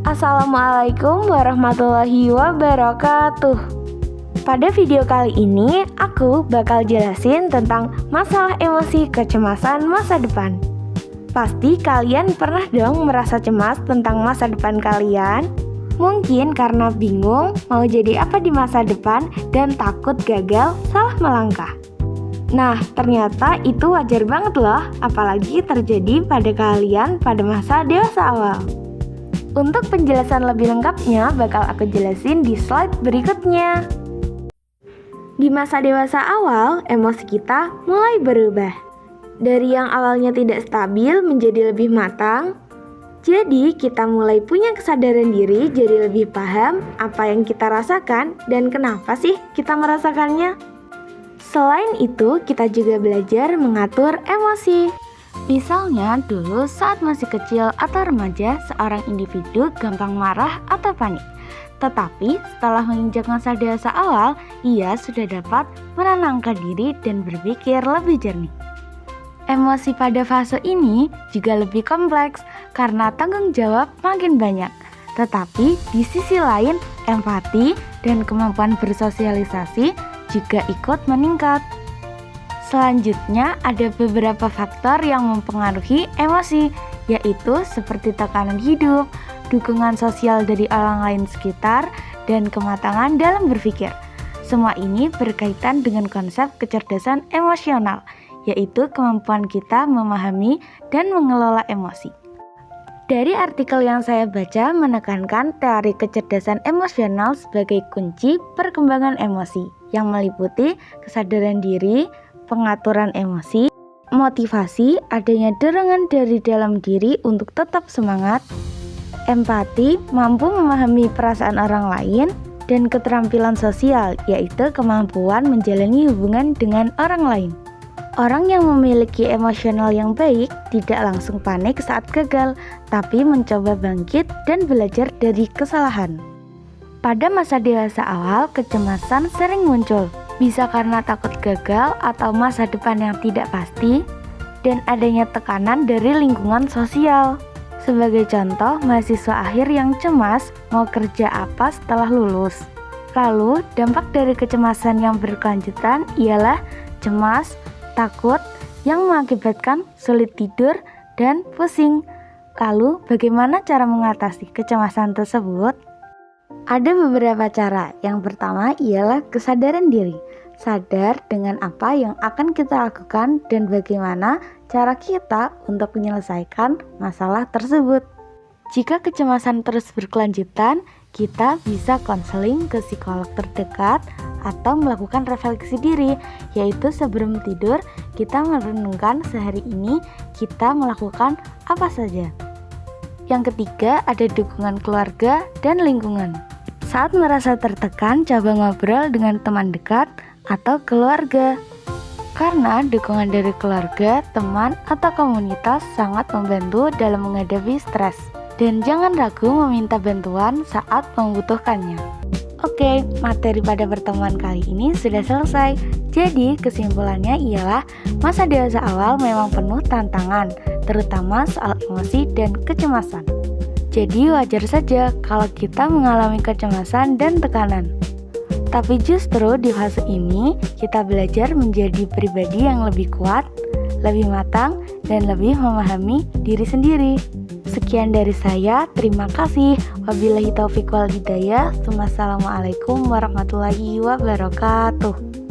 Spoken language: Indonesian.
Assalamualaikum warahmatullahi wabarakatuh. Pada video kali ini, aku bakal jelasin tentang masalah emosi kecemasan masa depan. Pasti kalian pernah dong merasa cemas tentang masa depan kalian? Mungkin karena bingung mau jadi apa di masa depan dan takut gagal salah melangkah. Nah, ternyata itu wajar banget loh, apalagi terjadi pada kalian pada masa dewasa awal. Untuk penjelasan lebih lengkapnya bakal aku jelasin di slide berikutnya. Di masa dewasa awal, emosi kita mulai berubah. Dari yang awalnya tidak stabil menjadi lebih matang. Jadi, kita mulai punya kesadaran diri jadi lebih paham apa yang kita rasakan dan kenapa sih kita merasakannya. Selain itu, kita juga belajar mengatur emosi. Misalnya, dulu saat masih kecil atau remaja, seorang individu gampang marah atau panik. Tetapi, setelah menginjak masa dewasa awal, ia sudah dapat menenangkan diri dan berpikir lebih jernih. Emosi pada fase ini juga lebih kompleks karena tanggung jawab makin banyak. Tetapi, di sisi lain, empati dan kemampuan bersosialisasi juga ikut meningkat. Selanjutnya ada beberapa faktor yang mempengaruhi emosi, yaitu seperti tekanan hidup, dukungan sosial dari orang lain sekitar, dan kematangan dalam berpikir. Semua ini berkaitan dengan konsep kecerdasan emosional, yaitu kemampuan kita memahami dan mengelola emosi. Dari artikel yang saya baca menekankan teori kecerdasan emosional sebagai kunci perkembangan emosi yang meliputi kesadaran diri, pengaturan emosi, motivasi, adanya dorongan dari dalam diri untuk tetap semangat, empati, mampu memahami perasaan orang lain, dan keterampilan sosial, yaitu kemampuan menjalani hubungan dengan orang lain. Orang yang memiliki emosional yang baik tidak langsung panik saat gagal, tapi mencoba bangkit dan belajar dari kesalahan. Pada masa dewasa awal, kecemasan sering muncul, bisa karena takut gagal atau masa depan yang tidak pasti, dan adanya tekanan dari lingkungan sosial. Sebagai contoh, mahasiswa akhir yang cemas mau kerja apa setelah lulus. Lalu, dampak dari kecemasan yang berkelanjutan ialah cemas, takut yang mengakibatkan sulit tidur dan pusing. Lalu, bagaimana cara mengatasi kecemasan tersebut? Ada beberapa cara. Yang pertama ialah kesadaran diri. Sadar dengan apa yang akan kita lakukan dan bagaimana cara kita untuk menyelesaikan masalah tersebut. Jika kecemasan terus berkelanjutan, kita bisa konseling ke psikolog terdekat atau melakukan refleksi diri, yaitu sebelum tidur kita merenungkan sehari ini kita melakukan apa saja. Yang ketiga ada dukungan keluarga dan lingkungan. Saat merasa tertekan, coba ngobrol dengan teman dekat atau keluarga. Karena dukungan dari keluarga, teman, atau komunitas sangat membantu dalam menghadapi stres. Dan jangan ragu meminta bantuan saat membutuhkannya. Oke, materi pada pertemuan kali ini sudah selesai. Jadi, kesimpulannya ialah masa dewasa awal memang penuh tantangan, terutama soal emosi dan kecemasan. Jadi, wajar saja kalau kita mengalami kecemasan dan tekanan. Tapi justru di fase ini, kita belajar menjadi pribadi yang lebih kuat, lebih matang, dan lebih memahami diri sendiri. Sekian dari saya, terima kasih. Wabillahi taufiq wal hidayah. Wassalamualaikum warahmatullahi wabarakatuh.